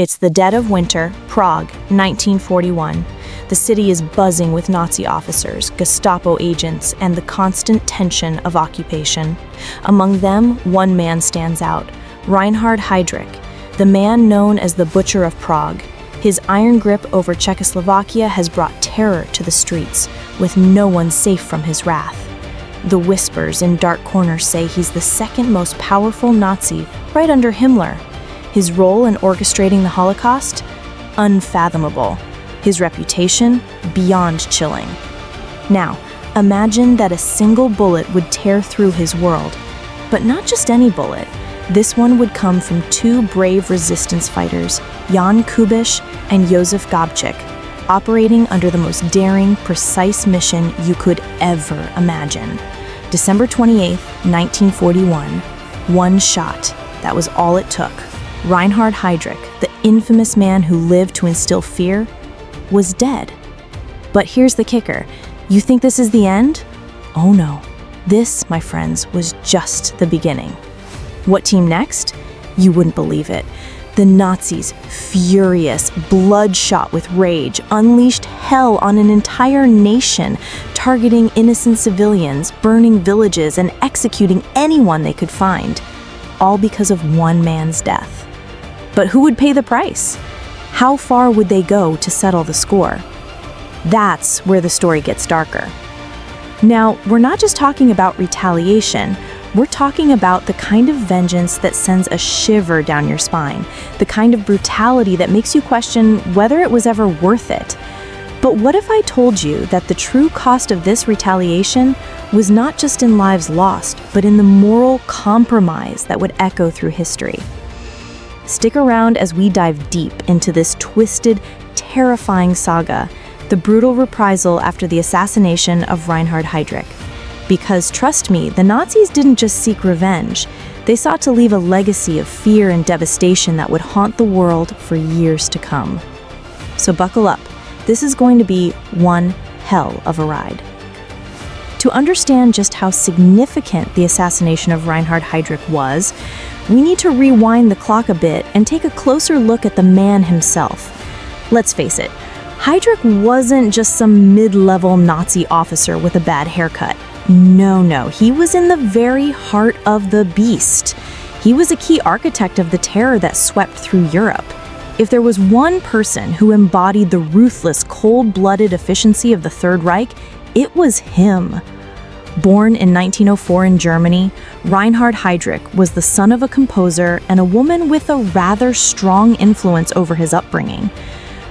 It's the dead of winter, Prague, 1941. The city is buzzing with Nazi officers, Gestapo agents, and the constant tension of occupation. Among them, one man stands out, Reinhard Heydrich, the man known as the Butcher of Prague. His iron grip over Czechoslovakia has brought terror to the streets, with no one safe from his wrath. The whispers in dark corners say he's the second most powerful Nazi, right under Himmler. His role in orchestrating the Holocaust? Unfathomable. His reputation? Beyond chilling. Now, imagine that a single bullet would tear through his world. But not just any bullet. This one would come from two brave resistance fighters, Jan Kubiš and Josef Gabčík, operating under the most daring, precise mission you could ever imagine. December 28, 1941. One shot. That was all it took. Reinhard Heydrich, the infamous man who lived to instill fear, was dead. But here's the kicker. You think this is the end? Oh no. This, my friends, was just the beginning. What team next? You wouldn't believe it. The Nazis, furious, bloodshot with rage, unleashed hell on an entire nation, targeting innocent civilians, burning villages, and executing anyone they could find, all because of one man's death. But who would pay the price? How far would they go to settle the score? That's where the story gets darker. Now, we're not just talking about retaliation. We're talking about the kind of vengeance that sends a shiver down your spine, the kind of brutality that makes you question whether it was ever worth it. But what if I told you that the true cost of this retaliation was not just in lives lost, but in the moral compromise that would echo through history? Stick around as we dive deep into this twisted, terrifying saga, the brutal reprisal after the assassination of Reinhard Heydrich. Because trust me, the Nazis didn't just seek revenge. They sought to leave a legacy of fear and devastation that would haunt the world for years to come. So buckle up. This is going to be one hell of a ride. To understand just how significant the assassination of Reinhard Heydrich was, we need to rewind the clock a bit and take a closer look at the man himself. Let's face it, Heydrich wasn't just some mid-level Nazi officer with a bad haircut. No, he was in the very heart of the beast. He was a key architect of the terror that swept through Europe. If there was one person who embodied the ruthless, cold-blooded efficiency of the Third Reich, it was him. Born in 1904 in Germany, Reinhard Heydrich was the son of a composer and a woman with a rather strong influence over his upbringing.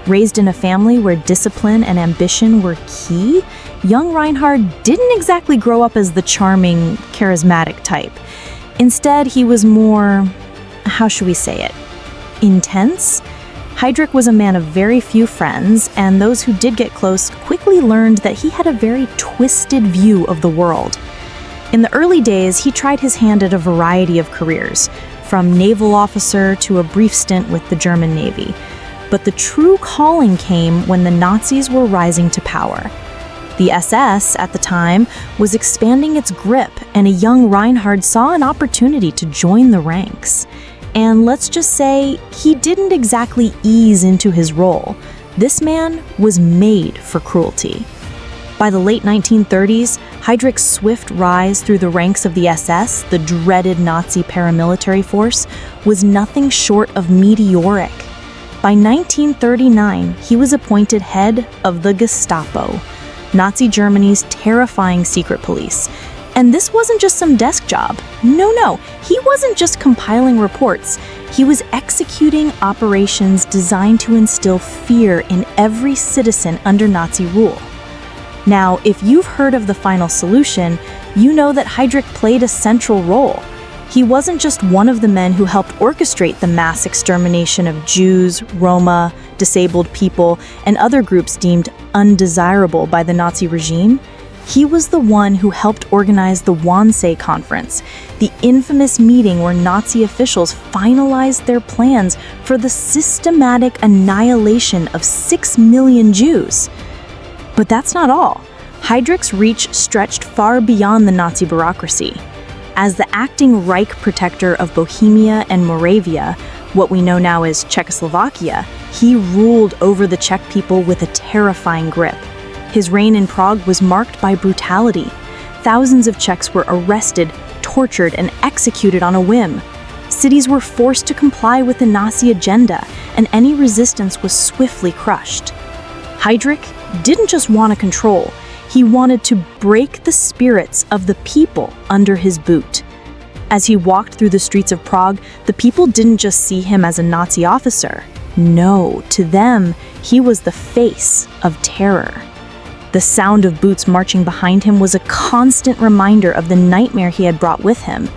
Raised in a family where discipline and ambition were key, young Reinhard didn't exactly grow up as the charming, charismatic type. Instead, he was more, how should we say it, intense? Heydrich was a man of very few friends, and those who did get close quickly learned that he had a very twisted view of the world. In the early days, he tried his hand at a variety of careers, from naval officer to a brief stint with the German Navy. But the true calling came when the Nazis were rising to power. The SS, at the time, was expanding its grip, and a young Reinhard saw an opportunity to join the ranks. And let's just say, he didn't exactly ease into his role. This man was made for cruelty. By the late 1930s, Heydrich's swift rise through the ranks of the SS, the dreaded Nazi paramilitary force, was nothing short of meteoric. By 1939, he was appointed head of the Gestapo, Nazi Germany's terrifying secret police. And this wasn't just some desk job. No, he wasn't just compiling reports. He was executing operations designed to instill fear in every citizen under Nazi rule. Now, if you've heard of The Final Solution, you know that Heydrich played a central role. He wasn't just one of the men who helped orchestrate the mass extermination of Jews, Roma, disabled people, and other groups deemed undesirable by the Nazi regime. He was the one who helped organize the Wannsee Conference, the infamous meeting where Nazi officials finalized their plans for the systematic annihilation of 6 million Jews. But that's not all. Heydrich's reach stretched far beyond the Nazi bureaucracy. As the acting Reich protector of Bohemia and Moravia, what we know now as Czechoslovakia, he ruled over the Czech people with a terrifying grip. His reign in Prague was marked by brutality. Thousands of Czechs were arrested, tortured, and executed on a whim. Cities were forced to comply with the Nazi agenda, and any resistance was swiftly crushed. Heydrich didn't just want to control, he wanted to break the spirits of the people under his boot. As he walked through the streets of Prague, the people didn't just see him as a Nazi officer. No, to them, he was the face of terror. The sound of boots marching behind him was a constant reminder of the nightmare he had brought with him.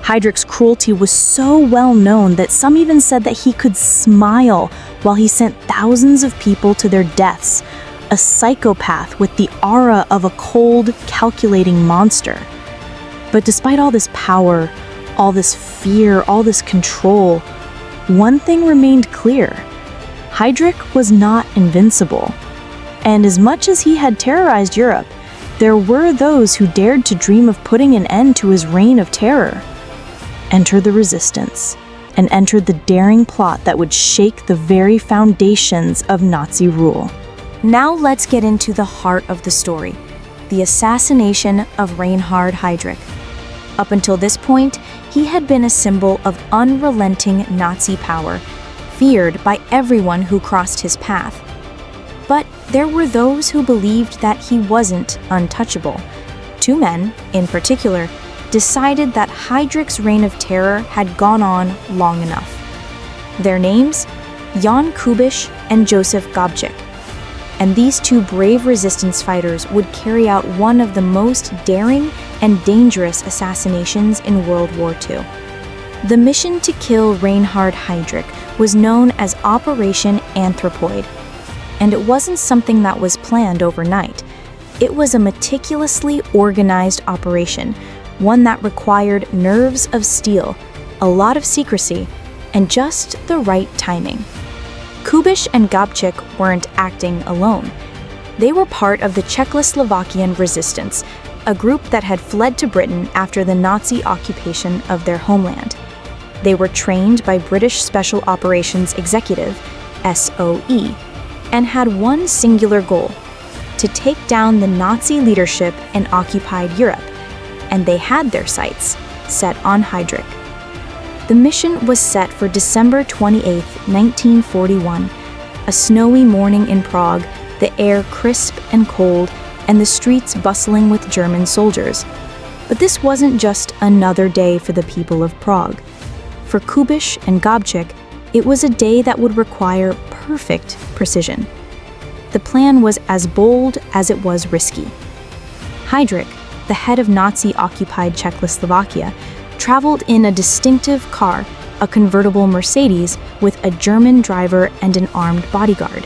Heydrich's cruelty was so well known that some even said that he could smile while he sent thousands of people to their deaths, a psychopath with the aura of a cold, calculating monster. But despite all this power, all this fear, all this control, one thing remained clear. Heydrich was not invincible. And as much as he had terrorized Europe, there were those who dared to dream of putting an end to his reign of terror. Enter the resistance, and entered the daring plot that would shake the very foundations of Nazi rule. Now let's get into the heart of the story, the assassination of Reinhard Heydrich. Up until this point, he had been a symbol of unrelenting Nazi power, feared by everyone who crossed his path. But there were those who believed that he wasn't untouchable. Two men, in particular, decided that Heydrich's reign of terror had gone on long enough. Their names? Jan Kubiš and Josef Gabčík. And these two brave resistance fighters would carry out one of the most daring and dangerous assassinations in World War II. The mission to kill Reinhard Heydrich was known as Operation Anthropoid. And it wasn't something that was planned overnight. It was a meticulously organized operation, one that required nerves of steel, a lot of secrecy, and just the right timing. Kubiš and Gabčík weren't acting alone. They were part of the Czechoslovakian resistance, a group that had fled to Britain after the Nazi occupation of their homeland. They were trained by British Special Operations Executive, SOE, and had one singular goal: to take down the Nazi leadership in occupied Europe, and they had their sights set on Heydrich. The mission was set for December 28, 1941, a snowy morning in Prague, the air crisp and cold, and the streets bustling with German soldiers. But this wasn't just another day for the people of Prague. For Kubiš and Gabčík, it was a day that would require perfect precision. The plan was as bold as it was risky. Heydrich, the head of Nazi-occupied Czechoslovakia, traveled in a distinctive car, a convertible Mercedes, with a German driver and an armed bodyguard.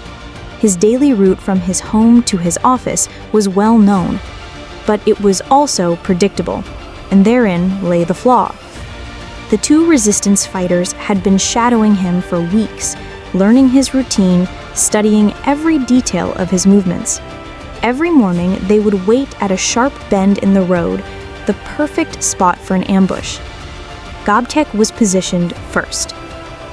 His daily route from his home to his office was well known, but it was also predictable, and therein lay the flaw. The two resistance fighters had been shadowing him for weeks, learning his routine, studying every detail of his movements. Every morning, they would wait at a sharp bend in the road, the perfect spot for an ambush. Gabčík was positioned first.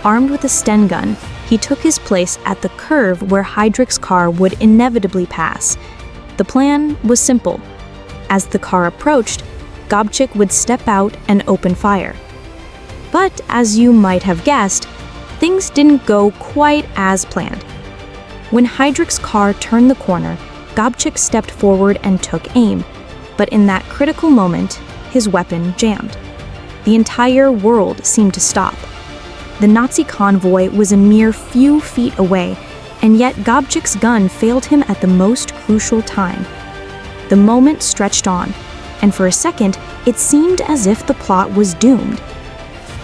Armed with a Sten gun, he took his place at the curve where Heydrich's car would inevitably pass. The plan was simple. As the car approached, Gabčík would step out and open fire. But as you might have guessed, things didn't go quite as planned. When Heydrich's car turned the corner, Gabčík stepped forward and took aim, but in that critical moment, his weapon jammed. The entire world seemed to stop. The Nazi convoy was a mere few feet away, and yet Gabčík's gun failed him at the most crucial time. The moment stretched on, and for a second, it seemed as if the plot was doomed.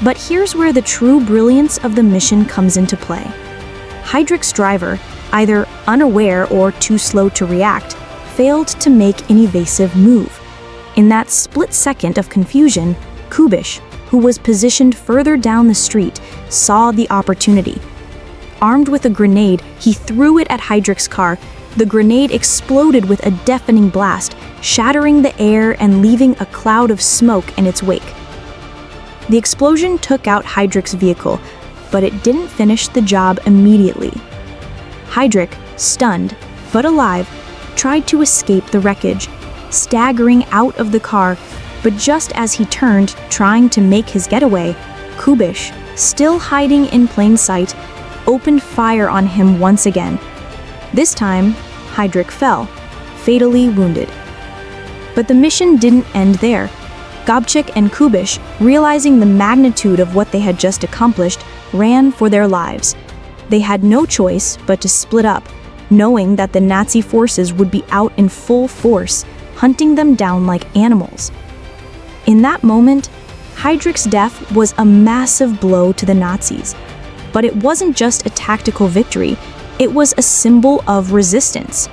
But here's where the true brilliance of the mission comes into play. Heydrich's driver, either unaware or too slow to react, failed to make an evasive move. In that split second of confusion, Kubiš, who was positioned further down the street, saw the opportunity. Armed with a grenade, he threw it at Heydrich's car. The grenade exploded with a deafening blast, shattering the air and leaving a cloud of smoke in its wake. The explosion took out Heydrich's vehicle, but it didn't finish the job immediately. Heydrich, stunned but alive, tried to escape the wreckage, staggering out of the car, but just as he turned, trying to make his getaway, Kubish, still hiding in plain sight, opened fire on him once again. This time, Heydrich fell, fatally wounded. But the mission didn't end there. Gobchik and Kubish, realizing the magnitude of what they had just accomplished, ran for their lives. They had no choice but to split up, knowing that the Nazi forces would be out in full force, hunting them down like animals. In that moment, Heydrich's death was a massive blow to the Nazis. But it wasn't just a tactical victory, it was a symbol of resistance.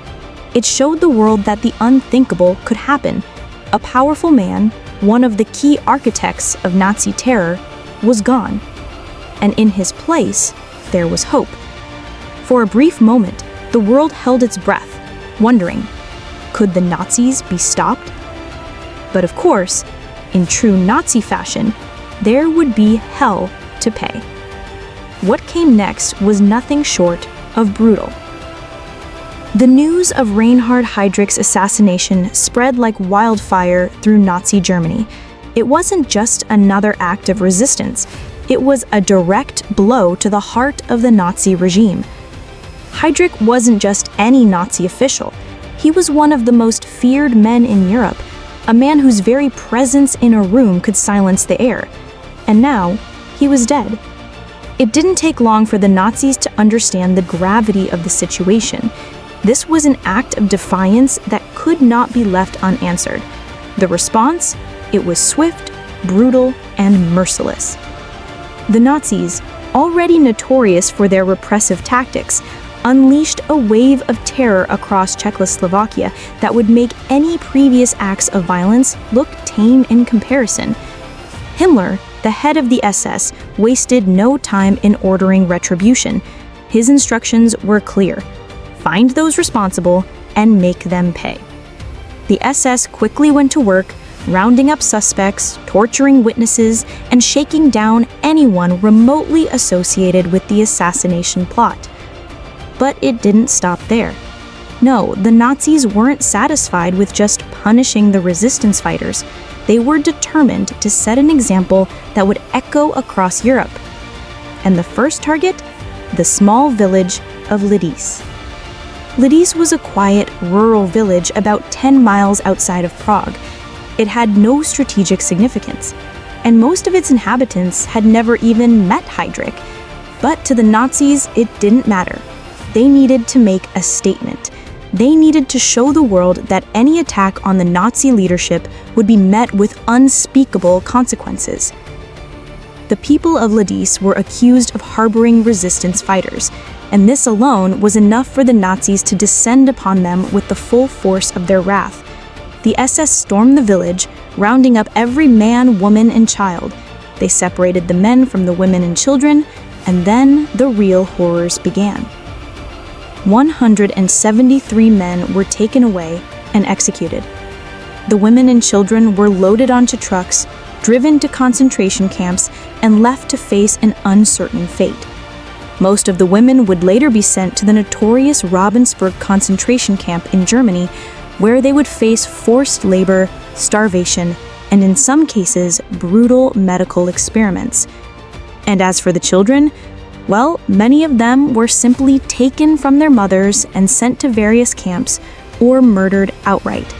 It showed the world that the unthinkable could happen. A powerful man, one of the key architects of Nazi terror, was gone. And in his place, there was hope. For a brief moment, the world held its breath, wondering, could the Nazis be stopped? But of course, in true Nazi fashion, there would be hell to pay. What came next was nothing short of brutal. The news of Reinhard Heydrich's assassination spread like wildfire through Nazi Germany. It wasn't just another act of resistance, it was a direct blow to the heart of the Nazi regime. Heydrich wasn't just any Nazi official. He was one of the most feared men in Europe, a man whose very presence in a room could silence the air. And now, he was dead. It didn't take long for the Nazis to understand the gravity of the situation. This was an act of defiance that could not be left unanswered. The response? It was swift, brutal, and merciless. The Nazis, already notorious for their repressive tactics, unleashed a wave of terror across Czechoslovakia that would make any previous acts of violence look tame in comparison. Himmler, the head of the SS, wasted no time in ordering retribution. His instructions were clear: find those responsible and make them pay. The SS quickly went to work, rounding up suspects, torturing witnesses, and shaking down anyone remotely associated with the assassination plot. But it didn't stop there. No, the Nazis weren't satisfied with just punishing the resistance fighters. They were determined to set an example that would echo across Europe. And the first target? The small village of Lidice. Lidice was a quiet, rural village about 10 miles outside of Prague. It had no strategic significance, and most of its inhabitants had never even met Heydrich. But to the Nazis, it didn't matter. They needed to make a statement. They needed to show the world that any attack on the Nazi leadership would be met with unspeakable consequences. The people of Lidice were accused of harboring resistance fighters, and this alone was enough for the Nazis to descend upon them with the full force of their wrath. The SS stormed the village, rounding up every man, woman, and child. They separated the men from the women and children, and then the real horrors began. 173 men were taken away and executed. The women and children were loaded onto trucks, driven to concentration camps, and left to face an uncertain fate. Most of the women would later be sent to the notorious Ravensbrück concentration camp in Germany, where they would face forced labor, starvation, and in some cases, brutal medical experiments. And as for the children, well, many of them were simply taken from their mothers and sent to various camps or murdered outright.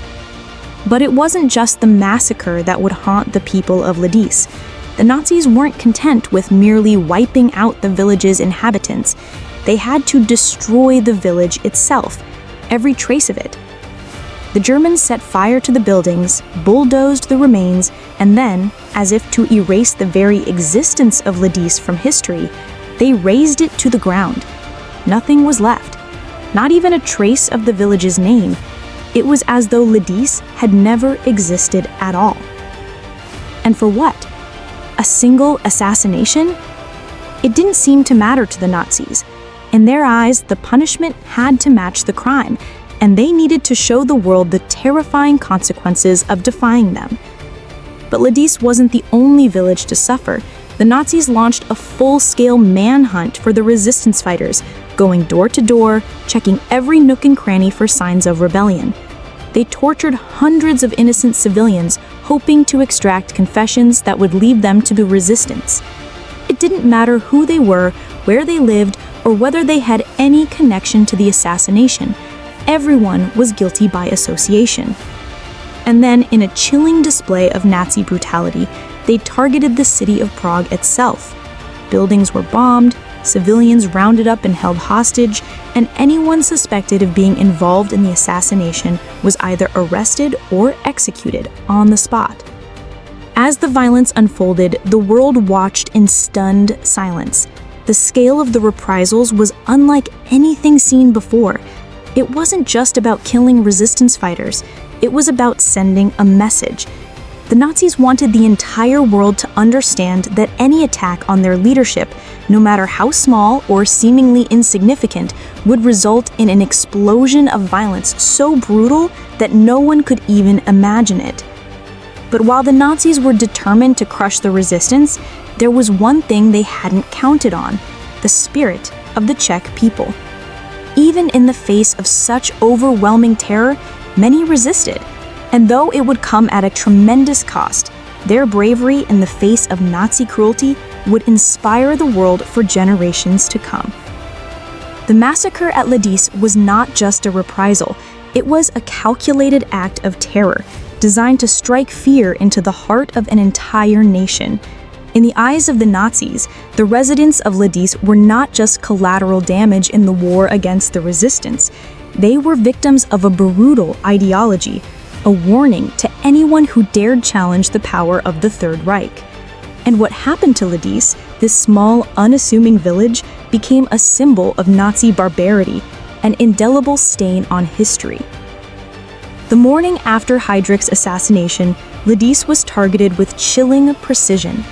But it wasn't just the massacre that would haunt the people of Lidice. The Nazis weren't content with merely wiping out the village's inhabitants. They had to destroy the village itself, every trace of it. The Germans set fire to the buildings, bulldozed the remains, and then, as if to erase the very existence of Lidice from history, they razed it to the ground. Nothing was left, not even a trace of the village's name. It was as though Lidice had never existed at all. And for what? A single assassination? It didn't seem to matter to the Nazis. In their eyes, the punishment had to match the crime, and they needed to show the world the terrifying consequences of defying them. But Lidice wasn't the only village to suffer. the Nazis launched a full-scale manhunt for the resistance fighters, going door to door, checking every nook and cranny for signs of rebellion. They tortured hundreds of innocent civilians, hoping to extract confessions that would lead them to the resistance. It didn't matter who they were, where they lived, or whether they had any connection to the assassination. Everyone was guilty by association. And then, in a chilling display of Nazi brutality, they targeted the city of Prague itself. Buildings were bombed, civilians rounded up and held hostage, and anyone suspected of being involved in the assassination was either arrested or executed on the spot. As the violence unfolded, the world watched in stunned silence. The scale of the reprisals was unlike anything seen before. It wasn't just about killing resistance fighters, it was about sending a message. The Nazis wanted the entire world to understand that any attack on their leadership, no matter how small or seemingly insignificant, would result in an explosion of violence so brutal that no one could even imagine it. But while the Nazis were determined to crush the resistance, there was one thing they hadn't counted on: the spirit of the Czech people. Even in the face of such overwhelming terror, many resisted. And though it would come at a tremendous cost, their bravery in the face of Nazi cruelty would inspire the world for generations to come. The massacre at Lidice was not just a reprisal, it was a calculated act of terror, designed to strike fear into the heart of an entire nation. In the eyes of the Nazis, the residents of Lidice were not just collateral damage in the war against the resistance. They were victims of a brutal ideology, a warning to anyone who dared challenge the power of the Third Reich. And what happened to Lidice, this small, unassuming village, became a symbol of Nazi barbarity, an indelible stain on history. The morning after Heydrich's assassination, Lidice was targeted with chilling precision.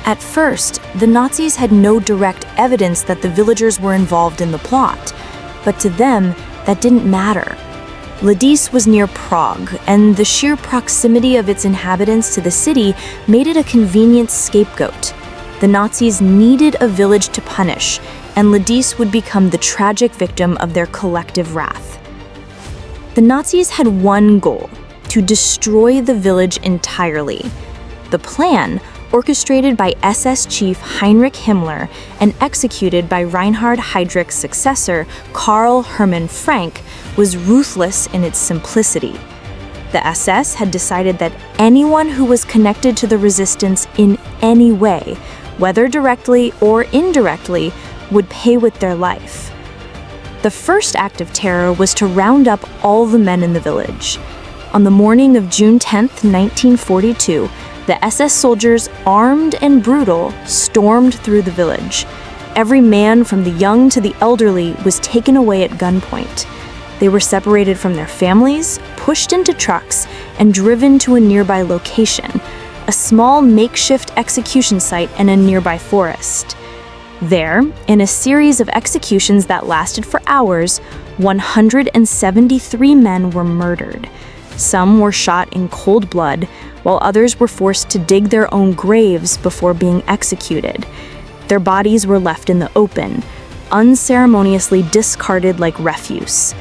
At first, the Nazis had no direct evidence that the villagers were involved in the plot, but to them, that didn't matter. Lidice was near Prague, and the sheer proximity of its inhabitants to the city made it a convenient scapegoat. The Nazis needed a village to punish, and Lidice would become the tragic victim of their collective wrath. The Nazis had one goal: to destroy the village entirely. The plan, orchestrated by SS Chief Heinrich Himmler and executed by Reinhard Heydrich's successor, Karl Hermann Frank, was ruthless in its simplicity. The SS had decided that anyone who was connected to the resistance in any way, whether directly or indirectly, would pay with their life. The first act of terror was to round up all the men in the village. On the morning of June 10, 1942, the SS soldiers, armed and brutal, stormed through the village. Every man, from the young to the elderly, was taken away at gunpoint. They were separated from their families, pushed into trucks, and driven to a nearby location, a small makeshift execution site in a nearby forest. There, in a series of executions that lasted for hours, 173 men were murdered. Some were shot in cold blood, while others were forced to dig their own graves before being executed. Their bodies were left in the open, unceremoniously discarded like refuse.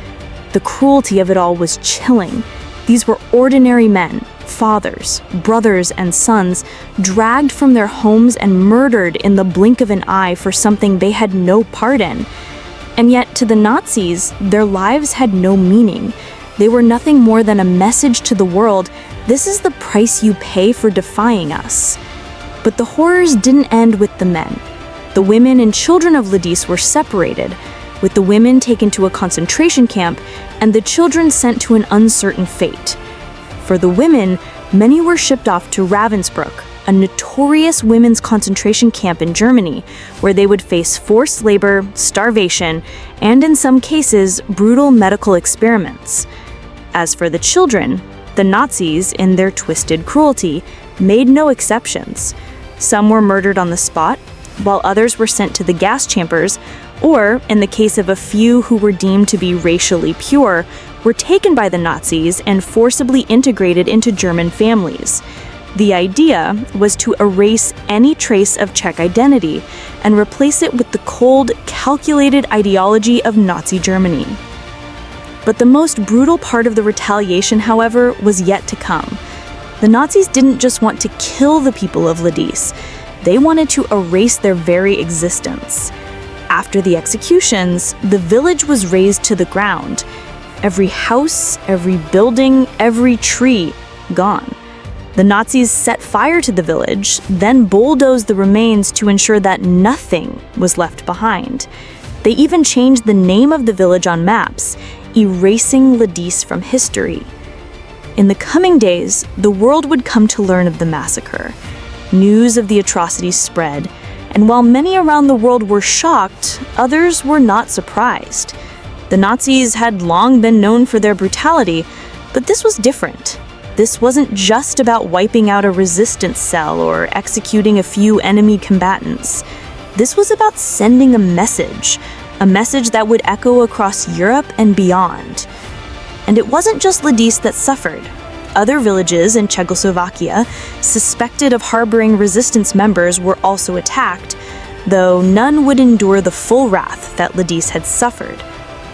The cruelty of it all was chilling. These were ordinary men, fathers, brothers, and sons, dragged from their homes and murdered in the blink of an eye for something they had no part in. And yet, to the Nazis, their lives had no meaning. They were nothing more than a message to the world: this is the price you pay for defying us. But the horrors didn't end with the men. The women and children of Lidice were separated, with the women taken to a concentration camp and the children sent to an uncertain fate. For the women, many were shipped off to Ravensbrück, a notorious women's concentration camp in Germany, where they would face forced labor, starvation, and in some cases, brutal medical experiments. As for the children, the Nazis, in their twisted cruelty, made no exceptions. Some were murdered on the spot, while others were sent to the gas chambers, or, in the case of a few who were deemed to be racially pure, were taken by the Nazis and forcibly integrated into German families. The idea was to erase any trace of Czech identity and replace it with the cold, calculated ideology of Nazi Germany. But the most brutal part of the retaliation, however, was yet to come. The Nazis didn't just want to kill the people of Lidice, they wanted to erase their very existence. After the executions, the village was razed to the ground. Every house, every building, every tree, gone. The Nazis set fire to the village, then bulldozed the remains to ensure that nothing was left behind. They even changed the name of the village on maps, erasing Lidice from history. In the coming days, the world would come to learn of the massacre. News of the atrocities spread, and while many around the world were shocked, others were not surprised. The Nazis had long been known for their brutality, but this was different. This wasn't just about wiping out a resistance cell or executing a few enemy combatants. This was about sending a message that would echo across Europe and beyond. And it wasn't just Lidice that suffered. Other villages in Czechoslovakia, suspected of harboring resistance members, were also attacked, though none would endure the full wrath that Lidice had suffered.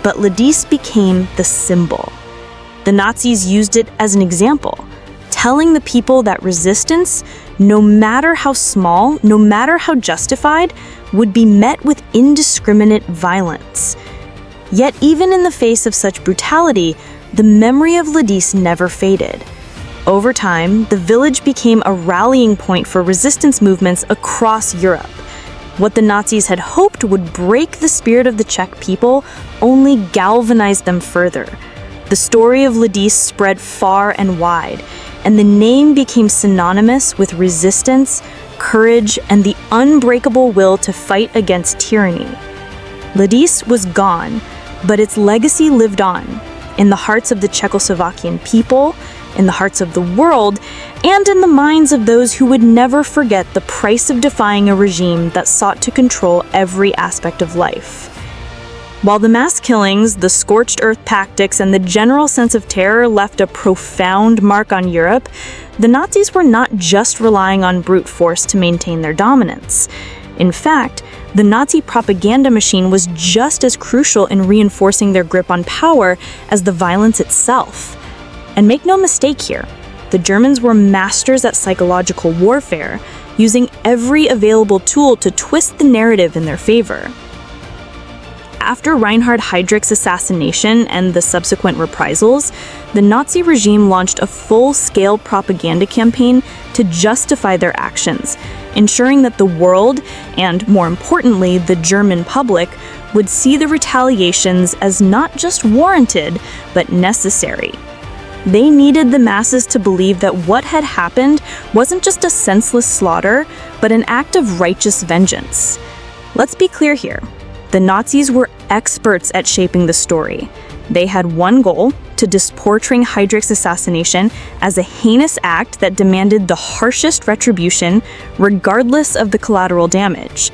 But Lidice became the symbol. The Nazis used it as an example, telling the people that resistance, no matter how small, no matter how justified, would be met with indiscriminate violence. Yet even in the face of such brutality, the memory of Lidice never faded. Over time, the village became a rallying point for resistance movements across Europe. What the Nazis had hoped would break the spirit of the Czech people only galvanized them further. The story of Lidice spread far and wide, and the name became synonymous with resistance, courage, and the unbreakable will to fight against tyranny. Lidice was gone, but its legacy lived on, in the hearts of the Czechoslovakian people, in the hearts of the world, and in the minds of those who would never forget the price of defying a regime that sought to control every aspect of life. While the mass killings, the scorched earth tactics, and the general sense of terror left a profound mark on Europe, the Nazis were not just relying on brute force to maintain their dominance. In fact, the Nazi propaganda machine was just as crucial in reinforcing their grip on power as the violence itself. And make no mistake here, the Germans were masters at psychological warfare, using every available tool to twist the narrative in their favor. After Reinhard Heydrich's assassination and the subsequent reprisals, the Nazi regime launched a full-scale propaganda campaign to justify their actions, ensuring that the world, and more importantly, the German public, would see the retaliations as not just warranted, but necessary. They needed the masses to believe that what had happened wasn't just a senseless slaughter, but an act of righteous vengeance. Let's be clear here. The Nazis were experts at shaping the story. They had one goal: to disportray Heydrich's assassination as a heinous act that demanded the harshest retribution, regardless of the collateral damage.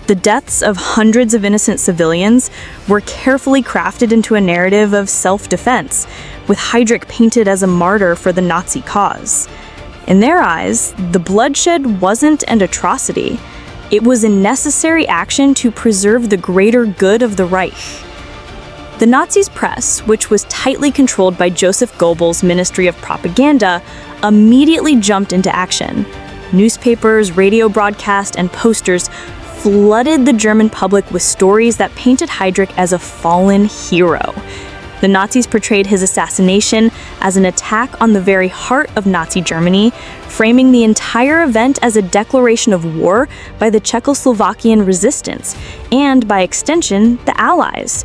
The deaths of hundreds of innocent civilians were carefully crafted into a narrative of self-defense, with Heydrich painted as a martyr for the Nazi cause. In their eyes, the bloodshed wasn't an atrocity. It was a necessary action to preserve the greater good of the Reich. The Nazis' press, which was tightly controlled by Joseph Goebbels' Ministry of Propaganda, immediately jumped into action. Newspapers, radio broadcasts, and posters flooded the German public with stories that painted Heydrich as a fallen hero. The Nazis portrayed his assassination as an attack on the very heart of Nazi Germany, framing the entire event as a declaration of war by the Czechoslovakian resistance, and by extension, the Allies.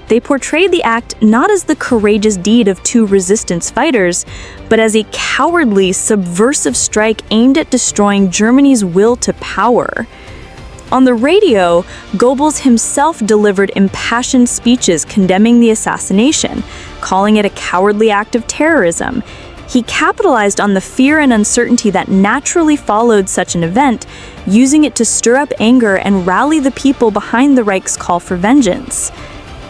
They portrayed the act not as the courageous deed of two resistance fighters, but as a cowardly, subversive strike aimed at destroying Germany's will to power. On the radio, Goebbels himself delivered impassioned speeches condemning the assassination, calling it a cowardly act of terrorism. He capitalized on the fear and uncertainty that naturally followed such an event, using it to stir up anger and rally the people behind the Reich's call for vengeance.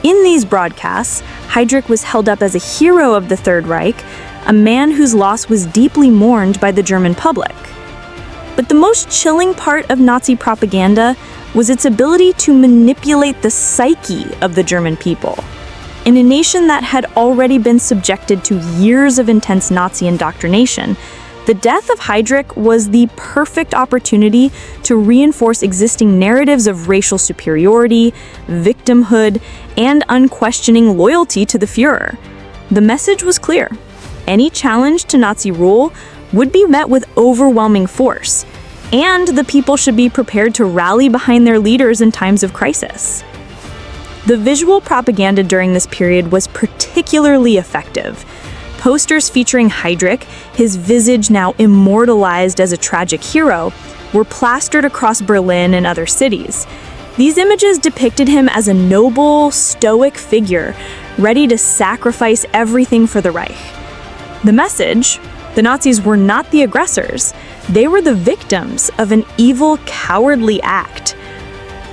In these broadcasts, Heydrich was held up as a hero of the Third Reich, a man whose loss was deeply mourned by the German public. But the most chilling part of Nazi propaganda was its ability to manipulate the psyche of the German people. In a nation that had already been subjected to years of intense Nazi indoctrination, the death of Heydrich was the perfect opportunity to reinforce existing narratives of racial superiority, victimhood, and unquestioning loyalty to the Führer. The message was clear. Any challenge to Nazi rule would be met with overwhelming force, and the people should be prepared to rally behind their leaders in times of crisis. The visual propaganda during this period was particularly effective. Posters featuring Heydrich, his visage now immortalized as a tragic hero, were plastered across Berlin and other cities. These images depicted him as a noble, stoic figure, ready to sacrifice everything for the Reich. The message: the Nazis were not the aggressors, they were the victims of an evil, cowardly act.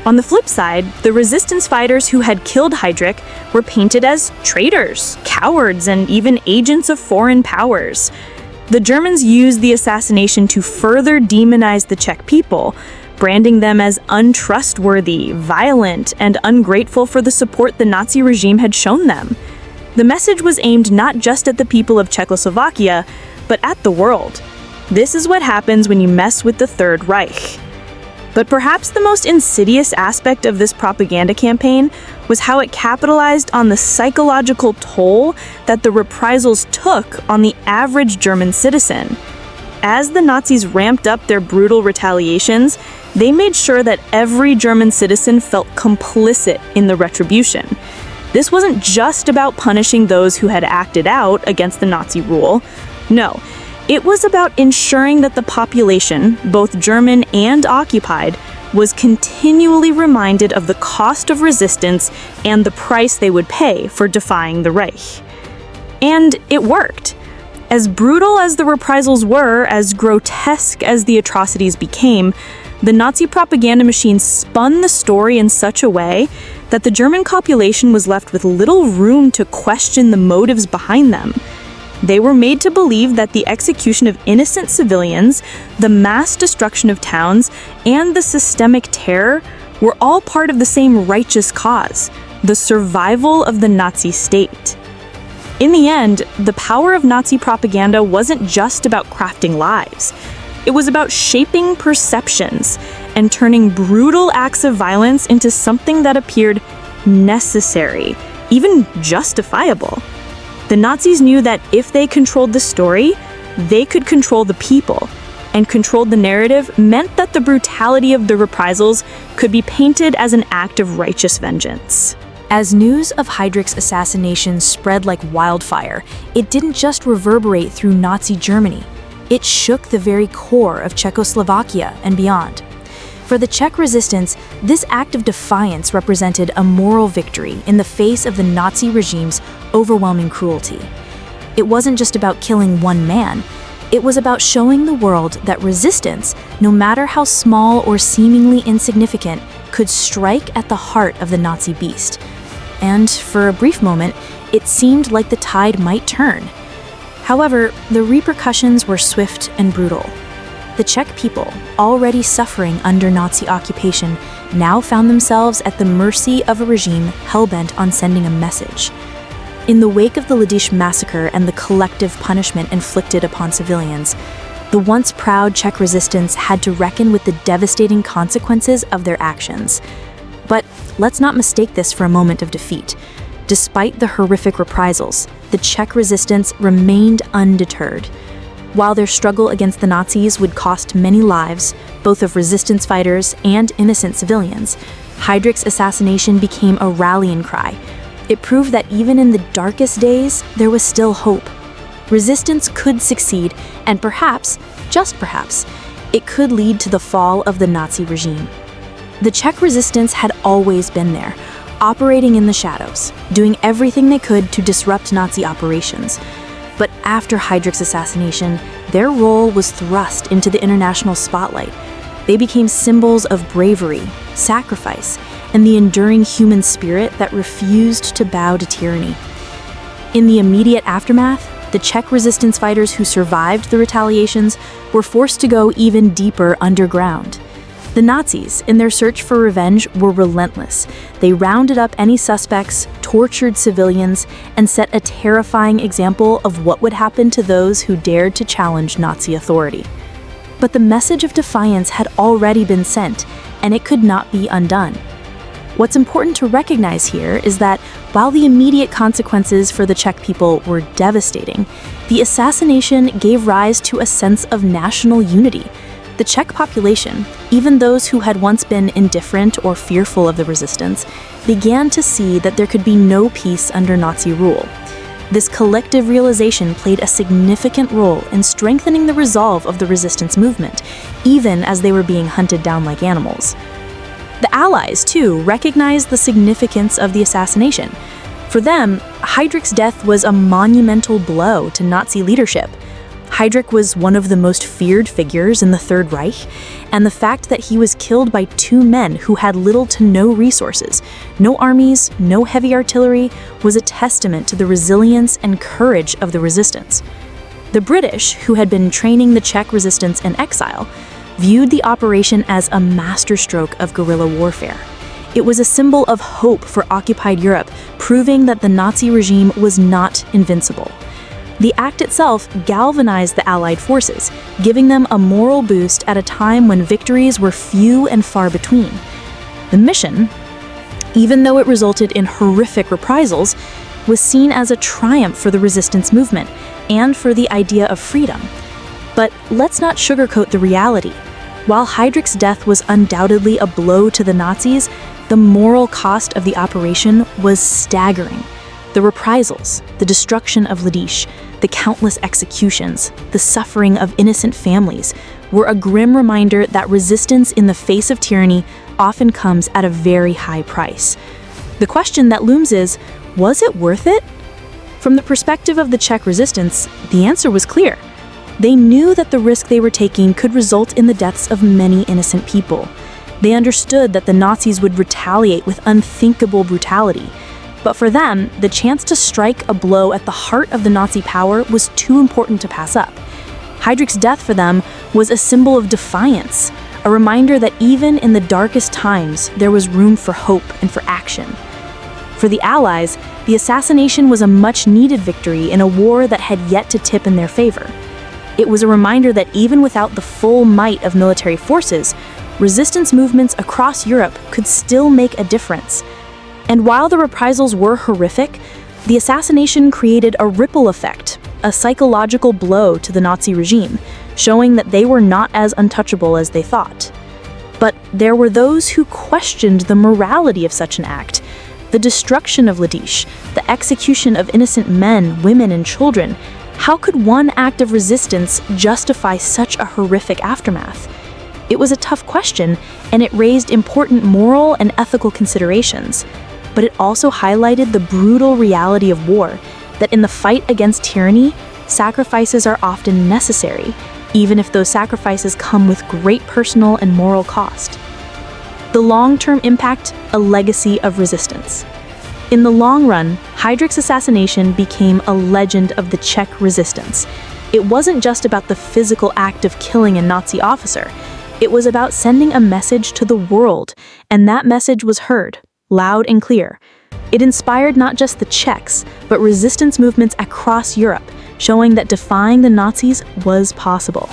On the flip side, the resistance fighters who had killed Heydrich were painted as traitors, cowards, and even agents of foreign powers. The Germans used the assassination to further demonize the Czech people, branding them as untrustworthy, violent, and ungrateful for the support the Nazi regime had shown them. The message was aimed not just at the people of Czechoslovakia, but at the world. This is what happens when you mess with the Third Reich. But perhaps the most insidious aspect of this propaganda campaign was how it capitalized on the psychological toll that the reprisals took on the average German citizen. As the Nazis ramped up their brutal retaliations, they made sure that every German citizen felt complicit in the retribution. This wasn't just about punishing those who had acted out against the Nazi rule. No. It was about ensuring that the population, both German and occupied, was continually reminded of the cost of resistance and the price they would pay for defying the Reich. And it worked. As brutal as the reprisals were, as grotesque as the atrocities became, the Nazi propaganda machine spun the story in such a way that the German population was left with little room to question the motives behind them. They were made to believe that the execution of innocent civilians, the mass destruction of towns, and the systemic terror were all part of the same righteous cause, the survival of the Nazi state. In the end, the power of Nazi propaganda wasn't just about crafting lies. It was about shaping perceptions and turning brutal acts of violence into something that appeared necessary, even justifiable. The Nazis knew that if they controlled the story, they could control the people, and controlled the narrative meant that the brutality of the reprisals could be painted as an act of righteous vengeance. As news of Heydrich's assassination spread like wildfire, it didn't just reverberate through Nazi Germany. It shook the very core of Czechoslovakia and beyond. For the Czech resistance, this act of defiance represented a moral victory in the face of the Nazi regime's overwhelming cruelty. It wasn't just about killing one man. It was about showing the world that resistance, no matter how small or seemingly insignificant, could strike at the heart of the Nazi beast. And for a brief moment, it seemed like the tide might turn. However, the repercussions were swift and brutal. The Czech people, already suffering under Nazi occupation, now found themselves at the mercy of a regime hell-bent on sending a message. In the wake of the Lidice massacre and the collective punishment inflicted upon civilians, the once proud Czech resistance had to reckon with the devastating consequences of their actions. But let's not mistake this for a moment of defeat. Despite the horrific reprisals, the Czech resistance remained undeterred. While their struggle against the Nazis would cost many lives, both of resistance fighters and innocent civilians, Heydrich's assassination became a rallying cry. It proved that even in the darkest days, there was still hope. Resistance could succeed, and perhaps, just perhaps, it could lead to the fall of the Nazi regime. The Czech resistance had always been there, operating in the shadows, doing everything they could to disrupt Nazi operations. But after Heydrich's assassination, their role was thrust into the international spotlight. They became symbols of bravery, sacrifice, and the enduring human spirit that refused to bow to tyranny. In the immediate aftermath, the Czech resistance fighters who survived the retaliations were forced to go even deeper underground. The Nazis, in their search for revenge, were relentless. They rounded up any suspects, tortured civilians, and set a terrifying example of what would happen to those who dared to challenge Nazi authority. But the message of defiance had already been sent, and it could not be undone. What's important to recognize here is that while the immediate consequences for the Czech people were devastating, the assassination gave rise to a sense of national unity. The Czech population, even those who had once been indifferent or fearful of the resistance, began to see that there could be no peace under Nazi rule. This collective realization played a significant role in strengthening the resolve of the resistance movement, even as they were being hunted down like animals. The Allies, too, recognized the significance of the assassination. For them, Heydrich's death was a monumental blow to Nazi leadership. Heydrich was one of the most feared figures in the Third Reich, and the fact that he was killed by two men who had little to no resources, no armies, no heavy artillery, was a testament to the resilience and courage of the resistance. The British, who had been training the Czech resistance in exile, viewed the operation as a masterstroke of guerrilla warfare. It was a symbol of hope for occupied Europe, proving that the Nazi regime was not invincible. The act itself galvanized the Allied forces, giving them a moral boost at a time when victories were few and far between. The mission, even though it resulted in horrific reprisals, was seen as a triumph for the resistance movement and for the idea of freedom. But let's not sugarcoat the reality. While Heydrich's death was undoubtedly a blow to the Nazis, the moral cost of the operation was staggering. The reprisals, the destruction of Lidice, the countless executions, the suffering of innocent families were a grim reminder that resistance in the face of tyranny often comes at a very high price. The question that looms is, was it worth it? From the perspective of the Czech resistance, the answer was clear. They knew that the risk they were taking could result in the deaths of many innocent people. They understood that the Nazis would retaliate with unthinkable brutality. But for them, the chance to strike a blow at the heart of the Nazi power was too important to pass up. Heydrich's death for them was a symbol of defiance, a reminder that even in the darkest times, there was room for hope and for action. For the Allies, the assassination was a much-needed victory in a war that had yet to tip in their favor. It was a reminder that even without the full might of military forces, resistance movements across Europe could still make a difference. And while the reprisals were horrific, the assassination created a ripple effect, a psychological blow to the Nazi regime, showing that they were not as untouchable as they thought. But there were those who questioned the morality of such an act. The destruction of Lidice, the execution of innocent men, women, and children. How could one act of resistance justify such a horrific aftermath? It was a tough question, and it raised important moral and ethical considerations. But it also highlighted the brutal reality of war, that in the fight against tyranny, sacrifices are often necessary, even if those sacrifices come with great personal and moral cost. The long-term impact, a legacy of resistance. In the long run, Heydrich's assassination became a legend of the Czech resistance. It wasn't just about the physical act of killing a Nazi officer. It was about sending a message to the world, and that message was heard, loud and clear. It inspired not just the Czechs, but resistance movements across Europe, showing that defying the Nazis was possible.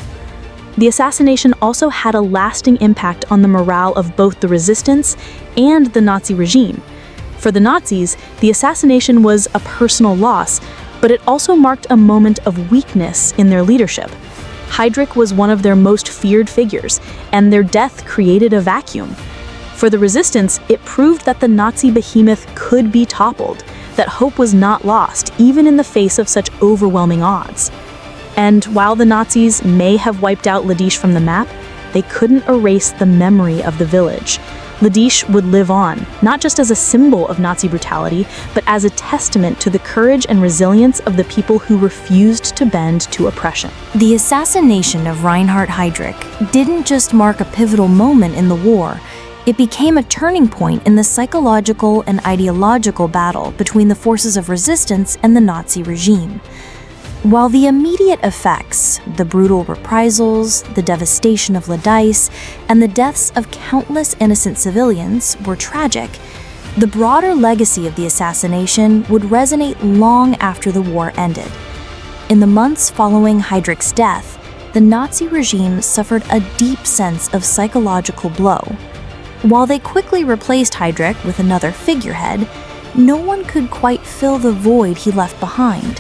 The assassination also had a lasting impact on the morale of both the resistance and the Nazi regime. For the Nazis, the assassination was a personal loss, but it also marked a moment of weakness in their leadership. Heydrich was one of their most feared figures, and their death created a vacuum. For the resistance, it proved that the Nazi behemoth could be toppled, that hope was not lost, even in the face of such overwhelming odds. And while the Nazis may have wiped out Lidice from the map, they couldn't erase the memory of the village. Lidice would live on, not just as a symbol of Nazi brutality, but as a testament to the courage and resilience of the people who refused to bend to oppression. The assassination of Reinhard Heydrich didn't just mark a pivotal moment in the war. It became a turning point in the psychological and ideological battle between the forces of resistance and the Nazi regime. While the immediate effects, the brutal reprisals, the devastation of Lidice, and the deaths of countless innocent civilians were tragic, the broader legacy of the assassination would resonate long after the war ended. In the months following Heydrich's death, the Nazi regime suffered a deep sense of psychological blow. While they quickly replaced Heydrich with another figurehead, no one could quite fill the void he left behind.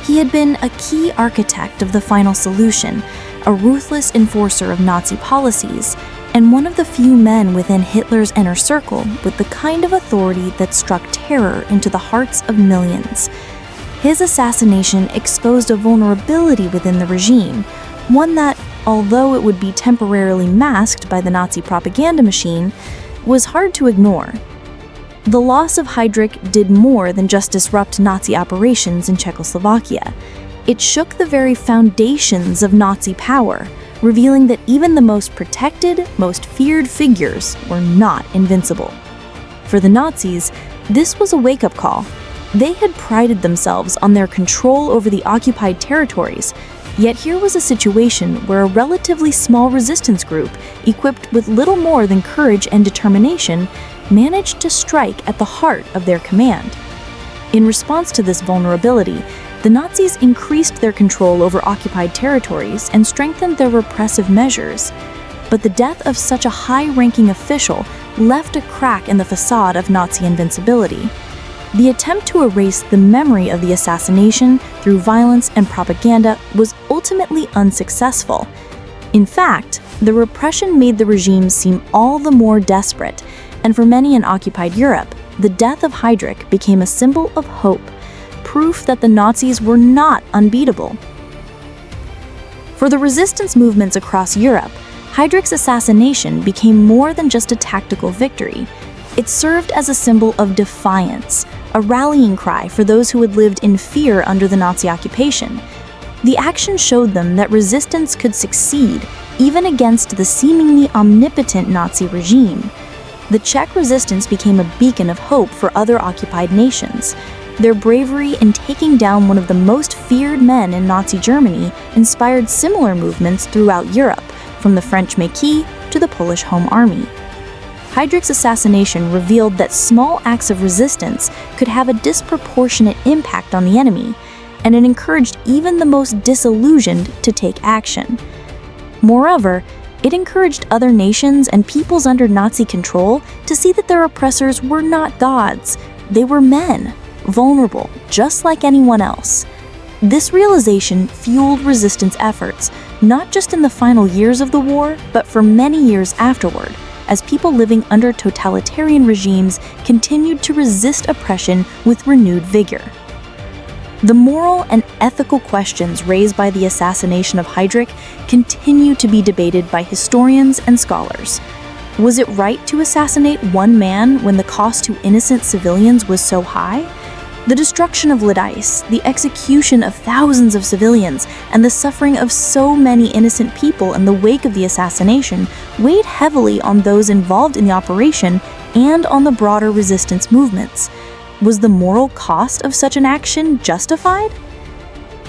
He had been a key architect of the final solution, a ruthless enforcer of Nazi policies, and one of the few men within Hitler's inner circle with the kind of authority that struck terror into the hearts of millions. His assassination exposed a vulnerability within the regime, one that, although it would be temporarily masked by the Nazi propaganda machine, was hard to ignore. The loss of Heydrich did more than just disrupt Nazi operations in Czechoslovakia. It shook the very foundations of Nazi power, revealing that even the most protected, most feared figures were not invincible. For the Nazis, this was a wake-up call. They had prided themselves on their control over the occupied territories, yet here was a situation where a relatively small resistance group, equipped with little more than courage and determination, managed to strike at the heart of their command. In response to this vulnerability, the Nazis increased their control over occupied territories and strengthened their repressive measures. But the death of such a high-ranking official left a crack in the facade of Nazi invincibility. The attempt to erase the memory of the assassination through violence and propaganda was ultimately unsuccessful. In fact, the repression made the regime seem all the more desperate, and for many in occupied Europe, the death of Heydrich became a symbol of hope, proof that the Nazis were not unbeatable. For the resistance movements across Europe, Heydrich's assassination became more than just a tactical victory. It served as a symbol of defiance, a rallying cry for those who had lived in fear under the Nazi occupation. The action showed them that resistance could succeed even against the seemingly omnipotent Nazi regime. The Czech resistance became a beacon of hope for other occupied nations. Their bravery in taking down one of the most feared men in Nazi Germany inspired similar movements throughout Europe, from the French Maquis to the Polish Home Army. Heydrich's assassination revealed that small acts of resistance could have a disproportionate impact on the enemy, and it encouraged even the most disillusioned to take action. Moreover, it encouraged other nations and peoples under Nazi control to see that their oppressors were not gods. They were men, vulnerable, just like anyone else. This realization fueled resistance efforts, not just in the final years of the war, but for many years afterward, as people living under totalitarian regimes continued to resist oppression with renewed vigor. The moral and ethical questions raised by the assassination of Heydrich continue to be debated by historians and scholars. Was it right to assassinate one man when the cost to innocent civilians was so high? The destruction of Lidice, the execution of thousands of civilians, and the suffering of so many innocent people in the wake of the assassination weighed heavily on those involved in the operation and on the broader resistance movements. Was the moral cost of such an action justified?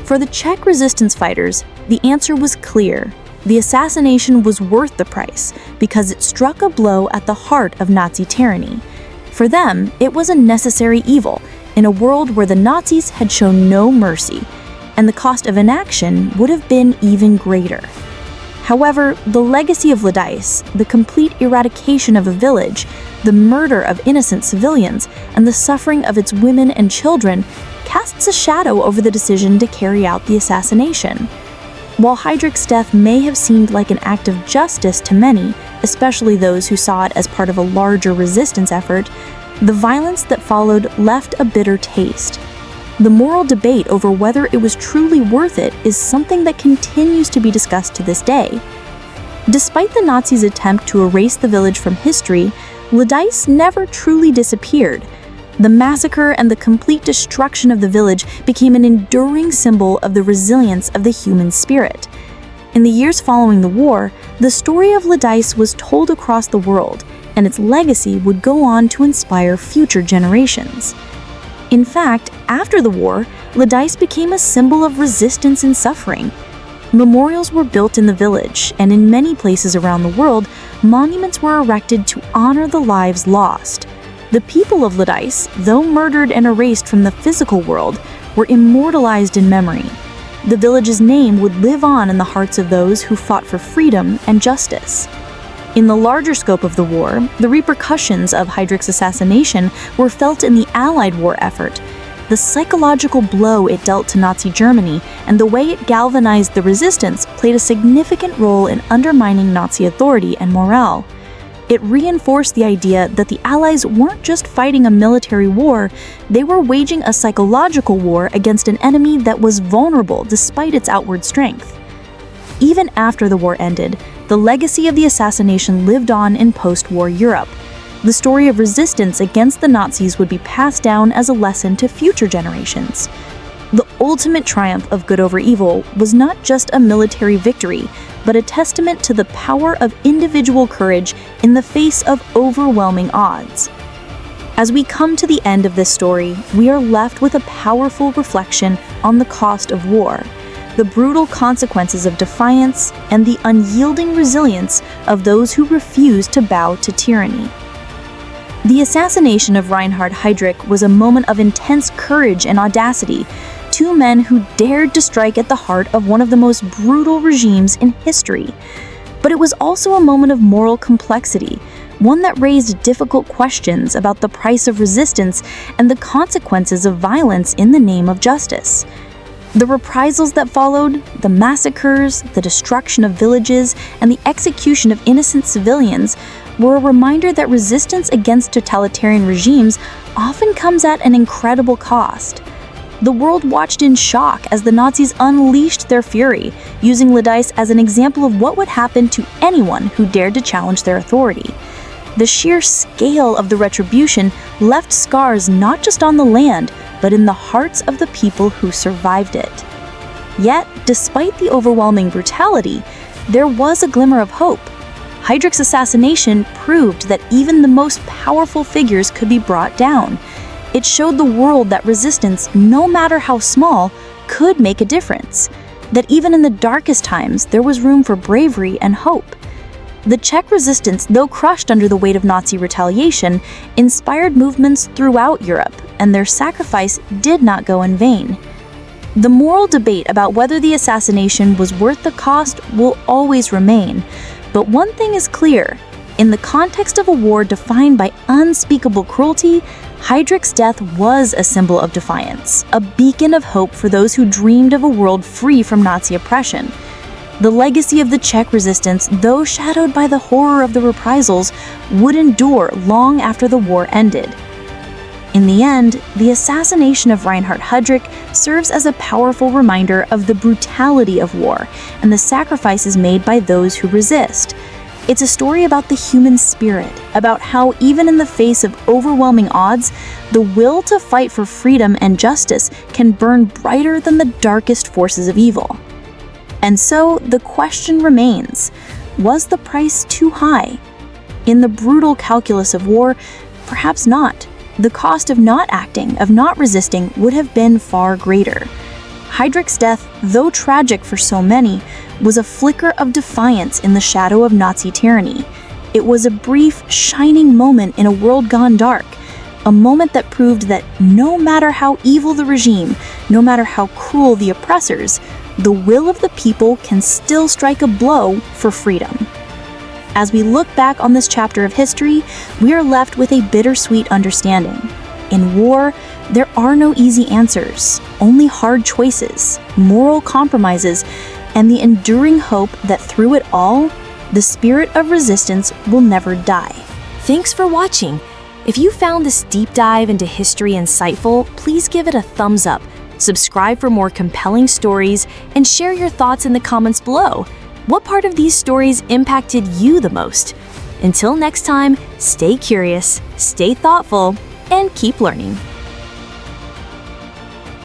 For the Czech resistance fighters, the answer was clear. The assassination was worth the price because it struck a blow at the heart of Nazi tyranny. For them, it was a necessary evil in a world where the Nazis had shown no mercy, and the cost of inaction would have been even greater. However, the legacy of Lidice, the complete eradication of a village, the murder of innocent civilians, and the suffering of its women and children casts a shadow over the decision to carry out the assassination. While Heydrich's death may have seemed like an act of justice to many, especially those who saw it as part of a larger resistance effort, the violence that followed left a bitter taste. The moral debate over whether it was truly worth it is something that continues to be discussed to this day. Despite the Nazis' attempt to erase the village from history, Lidice never truly disappeared. The massacre and the complete destruction of the village became an enduring symbol of the resilience of the human spirit. In the years following the war, the story of Lidice was told across the world, and its legacy would go on to inspire future generations. In fact, after the war, Lidice became a symbol of resistance and suffering. Memorials were built in the village, and in many places around the world, monuments were erected to honor the lives lost. The people of Lidice, though murdered and erased from the physical world, were immortalized in memory. The village's name would live on in the hearts of those who fought for freedom and justice. In the larger scope of the war, the repercussions of Heydrich's assassination were felt in the Allied war effort. The psychological blow it dealt to Nazi Germany and the way it galvanized the resistance played a significant role in undermining Nazi authority and morale. It reinforced the idea that the Allies weren't just fighting a military war, they were waging a psychological war against an enemy that was vulnerable despite its outward strength. Even after the war ended, the legacy of the assassination lived on in post-war Europe. The story of resistance against the Nazis would be passed down as a lesson to future generations. The ultimate triumph of good over evil was not just a military victory, but a testament to the power of individual courage in the face of overwhelming odds. As we come to the end of this story, we are left with a powerful reflection on the cost of war, the brutal consequences of defiance, and the unyielding resilience of those who refuse to bow to tyranny. The assassination of Reinhard Heydrich was a moment of intense courage and audacity, two men who dared to strike at the heart of one of the most brutal regimes in history. But it was also a moment of moral complexity, one that raised difficult questions about the price of resistance and the consequences of violence in the name of justice. The reprisals that followed, the massacres, the destruction of villages, and the execution of innocent civilians were a reminder that resistance against totalitarian regimes often comes at an incredible cost. The world watched in shock as the Nazis unleashed their fury, using Lidice as an example of what would happen to anyone who dared to challenge their authority. The sheer scale of the retribution left scars not just on the land, but in the hearts of the people who survived it. Yet, despite the overwhelming brutality, there was a glimmer of hope. Heydrich's assassination proved that even the most powerful figures could be brought down. It showed the world that resistance, no matter how small, could make a difference. That even in the darkest times, there was room for bravery and hope. The Czech resistance, though crushed under the weight of Nazi retaliation, inspired movements throughout Europe, and their sacrifice did not go in vain. The moral debate about whether the assassination was worth the cost will always remain, but one thing is clear. In the context of a war defined by unspeakable cruelty, Heydrich's death was a symbol of defiance, a beacon of hope for those who dreamed of a world free from Nazi oppression. The legacy of the Czech resistance, though shadowed by the horror of the reprisals, would endure long after the war ended. In the end, the assassination of Reinhard Heydrich serves as a powerful reminder of the brutality of war and the sacrifices made by those who resist. It's a story about the human spirit, about how even in the face of overwhelming odds, the will to fight for freedom and justice can burn brighter than the darkest forces of evil. And so the question remains, was the price too high? In the brutal calculus of war, perhaps not. The cost of not acting, of not resisting, would have been far greater. Heydrich's death, though tragic for so many, was a flicker of defiance in the shadow of Nazi tyranny. It was a brief, shining moment in a world gone dark, a moment that proved that no matter how evil the regime, no matter how cruel the oppressors, the will of the people can still strike a blow for freedom. As we look back on this chapter of history, we are left with a bittersweet understanding. In war, there are no easy answers, only hard choices, moral compromises, and the enduring hope that through it all, the spirit of resistance will never die. Thanks for watching. If you found this deep dive into history insightful, please give it a thumbs up, subscribe for more compelling stories, and share your thoughts in the comments below. What part of these stories impacted you the most? Until next time, stay curious, stay thoughtful, and keep learning.